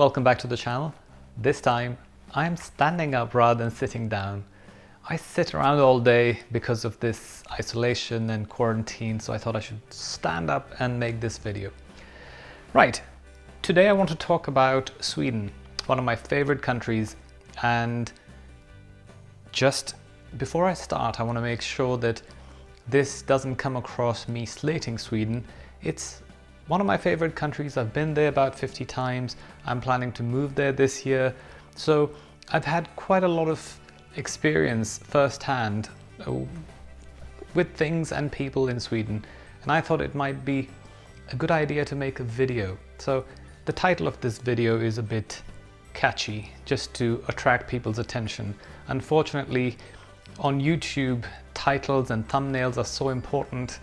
Welcome back to the channel. This time I'm standing up rather than sitting down. I sit around all day because of this isolation and quarantine, so I thought I should stand up and make this video. Right, today I want to talk about Sweden, one of my favorite countries, and just before I start I want to make sure that this doesn't come across me slating Sweden. It's one of my favorite countries. I've been there about 50 times. I'm planning to move there this year. So I've had quite a lot of experience firsthand with things and people in Sweden. And I thought it might be a good idea to make a video. So the title of this video is a bit catchy, just to attract people's attention. Unfortunately, on YouTube, titles and thumbnails are so important.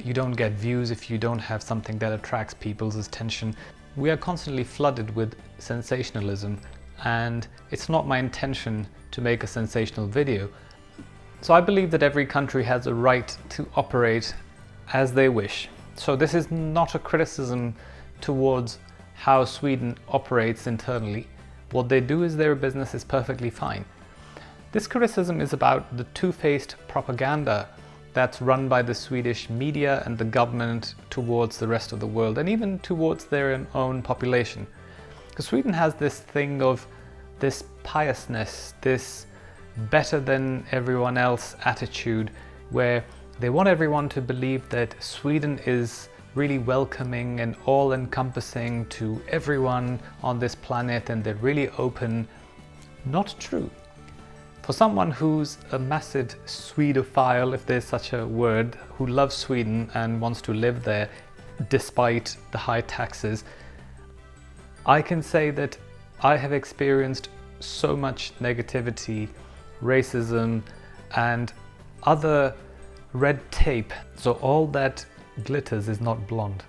You don't get views if you don't have something that attracts people's attention. We are constantly flooded with sensationalism, and it's not my intention to make a sensational video. So I believe that every country has a right to operate as they wish. So this is not a criticism towards how Sweden operates internally. What they do is their business is perfectly fine. This criticism is about the two-faced propaganda that's run by the Swedish media and the government towards the rest of the world, and even towards their own population. Because Sweden has this thing of this piousness, this better than everyone else attitude, where they want everyone to believe that Sweden is really welcoming and all-encompassing to everyone on this planet, and they're really open. Not true. For someone who's a massive Swedophile, if there's such a word, who loves Sweden and wants to live there despite the high taxes, I can say that I have experienced so much negativity, racism, and other red tape. So all that glitters is not blonde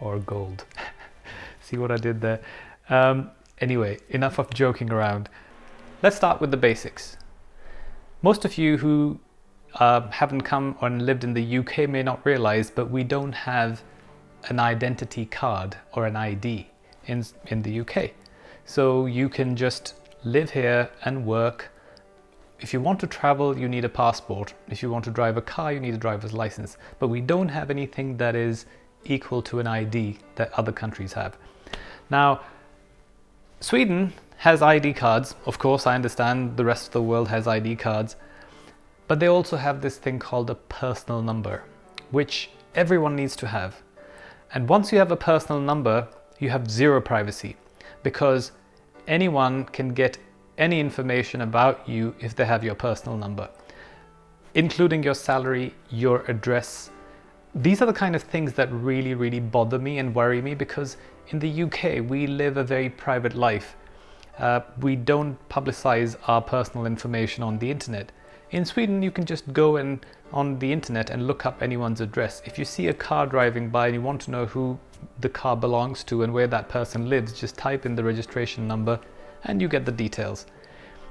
or gold. See what I did there? Anyway, enough of joking around. Let's start with the basics. Most of you who haven't come or lived in the UK may not realize, but we don't have an identity card or an ID in the UK. So you can just live here and work. If you want to travel, you need a passport. If you want to drive a car, you need a driver's license. But we don't have anything that is equal to an ID that other countries have. Now, Sweden has ID cards. Of course, I understand the rest of the world has ID cards, but they also have this thing called a personal number, which everyone needs to have. And once you have a personal number, you have zero privacy, because anyone can get any information about you if they have your personal number, including your salary, your address. These are the kind of things that really, really bother me and worry me, because in the UK, we live a very private life. We don't publicize our personal information on the internet. In Sweden, you can just go on the internet and look up anyone's address. If you see a car driving by and you want to know who the car belongs to and where that person lives, just type in the registration number and you get the details.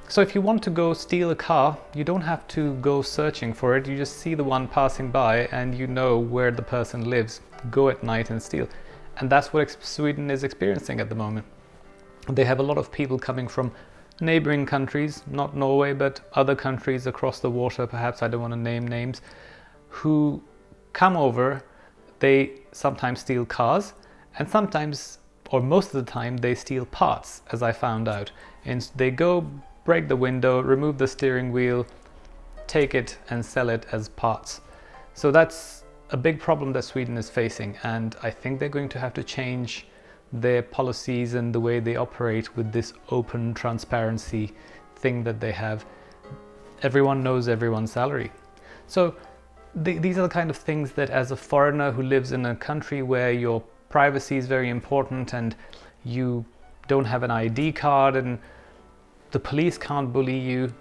So if you want to go steal a car, you don't have to go searching for it. You just see the one passing by and you know where the person lives. Go at night and steal. And that's what Sweden is experiencing at the moment. They have a lot of people coming from neighboring countries, not Norway, but other countries across the water, perhaps, I don't want to name names, who come over. They sometimes steal cars, and sometimes, or most of the time, they steal parts, as I found out. And they go, break the window, remove the steering wheel, take it and sell it as parts. So that's a big problem that Sweden is facing, and I think they're going to have to change their policies and the way they operate with this open transparency thing that they have. Everyone knows everyone's salary. So these are the kind of things that, as a foreigner who lives in a country where your privacy is very important and you don't have an ID card and the police can't bully you,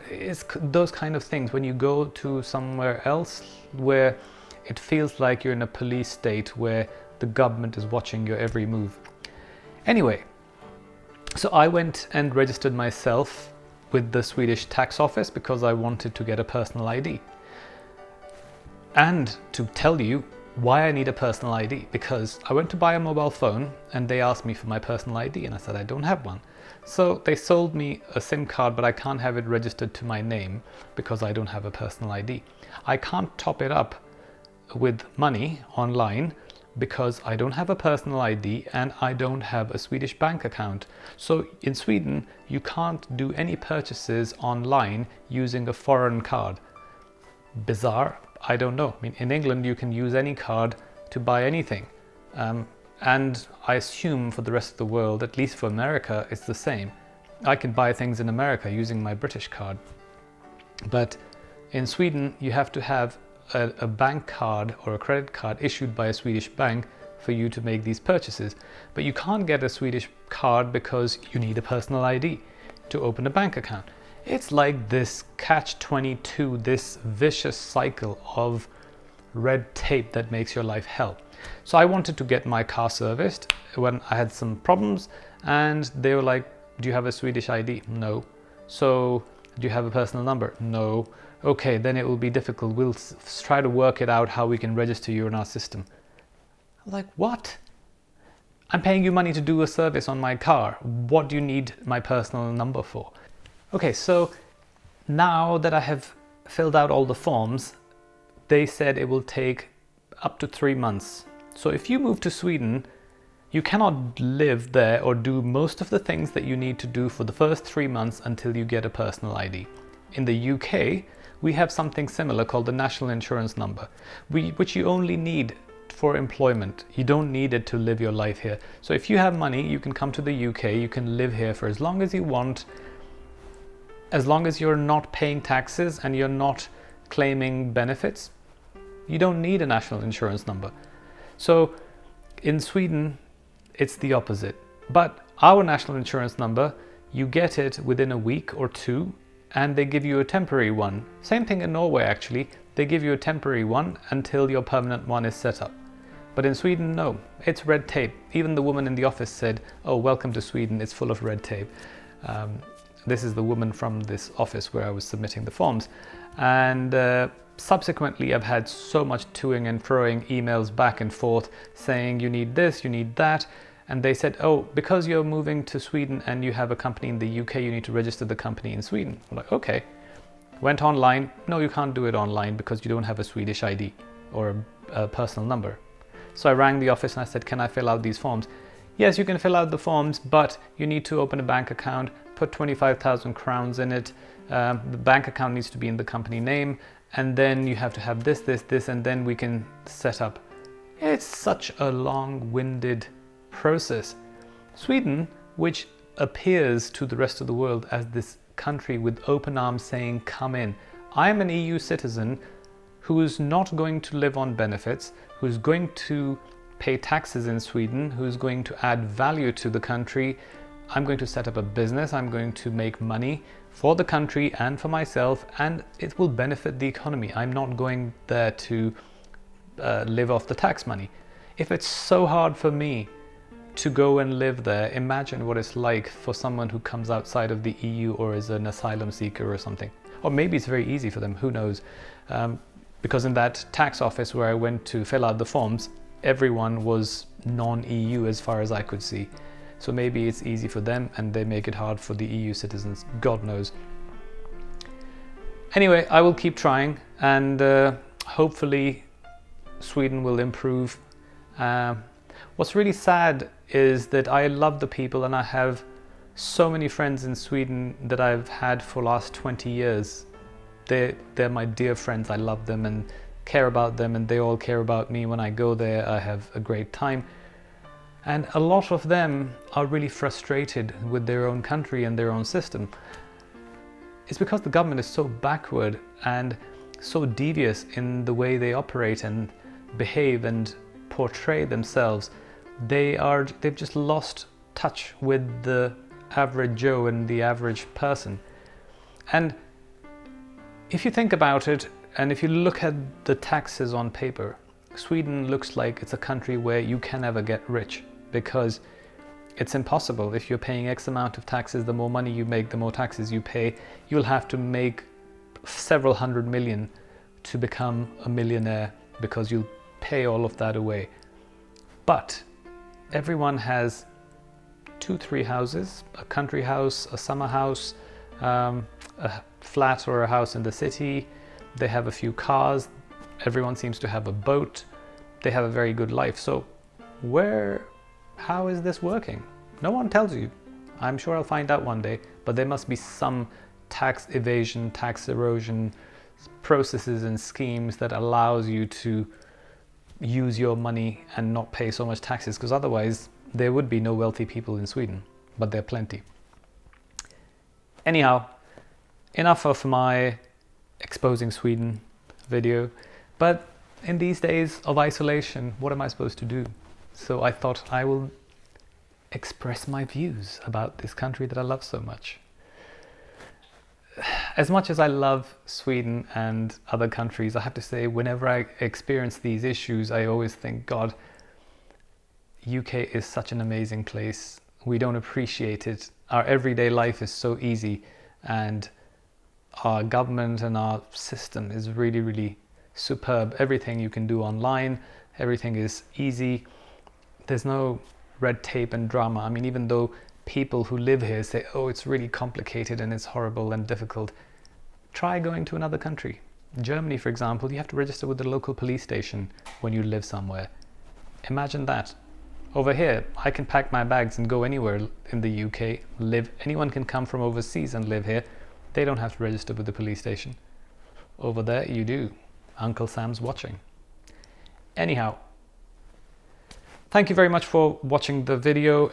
it's those kind of things. When you go to somewhere else where it feels like you're in a police state where the government is watching your every move. Anyway, so I went and registered myself with the Swedish tax office because I wanted to get a personal ID. And to tell you, why I need a personal ID, because I went to buy a mobile phone and they asked me for my personal ID and I said I don't have one. So they sold me a SIM card, but I can't have it registered to my name because I don't have a personal ID. I can't top it up with money online because I don't have a personal ID and I don't have a Swedish bank account. So in Sweden, you can't do any purchases online using a foreign card. Bizarre? I don't know. I mean, in England, you can use any card to buy anything. And I assume for the rest of the world, at least for America, it's the same. I can buy things in America using my British card. But in Sweden, you have to have a bank card or a credit card issued by a Swedish bank for you to make these purchases. But you can't get a Swedish card because you need a personal ID to open a bank account. It's like this catch-22, this vicious cycle of red tape that makes your life hell. So I wanted to get my car serviced when I had some problems, and they were like, do you have a Swedish ID? No. So do you have a personal number? No. Okay, then it will be difficult. We'll try to work it out how we can register you in our system. I'm like, what? I'm paying you money to do a service on my car. What do you need my personal number for? Okay, so now that I have filled out all the forms, they said it will take up to 3 months. So if you move to Sweden, you cannot live there or do most of the things that you need to do for the first 3 months until you get a personal ID. In the UK, we have something similar called the national insurance number, which you only need for employment. You don't need it to live your life here. So if you have money, you can come to the UK, you can live here for as long as you want, as long as you're not paying taxes and you're not claiming benefits. You don't need a national insurance number. So in Sweden, it's the opposite. But our national insurance number, you get it within a week or two, and they give you a temporary one. Same thing in Norway, actually. They give you a temporary one until your permanent one is set up. But in Sweden, no, it's red tape. Even the woman in the office said, oh, welcome to Sweden, it's full of red tape. This is the woman from this office where I was submitting the forms. And subsequently, I've had so much toing and froing, emails back and forth saying you need this, you need that. And they said, oh, because you're moving to Sweden and you have a company in the UK, you need to register the company in Sweden. I'm like, okay. Went online. No, you can't do it online because you don't have a Swedish ID or a personal number. So I rang the office and I said, can I fill out these forms? Yes, you can fill out the forms, but you need to open a bank account, put 25,000 crowns in it. The bank account needs to be in the company name. And then you have to have this, this, this, and then we can set up. It's such a long-winded process. Sweden, which appears to the rest of the world as this country with open arms saying, come in. I am an EU citizen who is not going to live on benefits, who is going to pay taxes in Sweden, who is going to add value to the country. I'm going to set up a business, I'm going to make money for the country and for myself, and it will benefit the economy. I'm not going there to live off the tax money. If it's so hard for me to go and live there, imagine what it's like for someone who comes outside of the EU or is an asylum seeker or something. Or maybe it's very easy for them, who knows? Because in that tax office where I went to fill out the forms, everyone was non-EU as far as I could see. So maybe it's easy for them and they make it hard for the EU citizens, God knows. Anyway, I will keep trying, and hopefully Sweden will improve. What's really sad is that I love the people, and I have so many friends in Sweden that I've had for the last 20 years. They're my dear friends. I love them and care about them, and they all care about me. When I go there, I have a great time. And a lot of them are really frustrated with their own country and their own system. It's because the government is so backward and so devious in the way they operate and behave and portray themselves. They've just lost touch with the average Joe and the average person. And if you think about it, and if you look at the taxes on paper, Sweden looks like it's a country where you can never get rich, because it's impossible. If you're paying X amount of taxes, the more money you make, the more taxes you pay. You'll have to make several hundred million to become a millionaire, because you'll pay all of that away. But everyone has 2-3 houses, a country house, a summer house, a flat or a house in the city. They have a few cars. Everyone seems to have a boat. They have a very good life. So how is this working? No one tells you. I'm sure I'll find out one day, but there must be some tax evasion, tax erosion processes and schemes that allows you to use your money and not pay so much taxes, because otherwise there would be no wealthy people in Sweden, but there are plenty. Anyhow, enough of my exposing Sweden video, but in these days of isolation, what am I supposed to do? So I thought I will express my views about this country that I love so much. As much as I love Sweden and other countries, I have to say, whenever I experience these issues, I always think, God, UK is such an amazing place. We don't appreciate it. Our everyday life is so easy, and our government and our system is really, really superb. Everything you can do online, everything is easy. There's no red tape and drama. I mean, even though people who live here say, oh, it's really complicated and it's horrible and difficult, try going to another country. In Germany, for example, you have to register with the local police station when you live somewhere. Imagine that. Over here, I can pack my bags and go anywhere in the UK, live. Anyone can come from overseas and live here. They don't have to register with the police station. Over there, you do. Uncle Sam's watching. Anyhow, thank you very much for watching the video.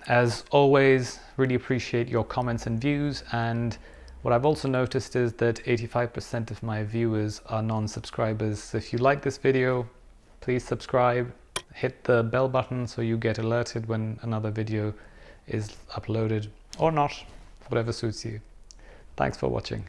As always, really appreciate your comments and views. And what I've also noticed is that 85% of my viewers are non-subscribers. So if you like this video, please subscribe. Hit the bell button so you get alerted when another video is uploaded, or not, whatever suits you. Thanks for watching.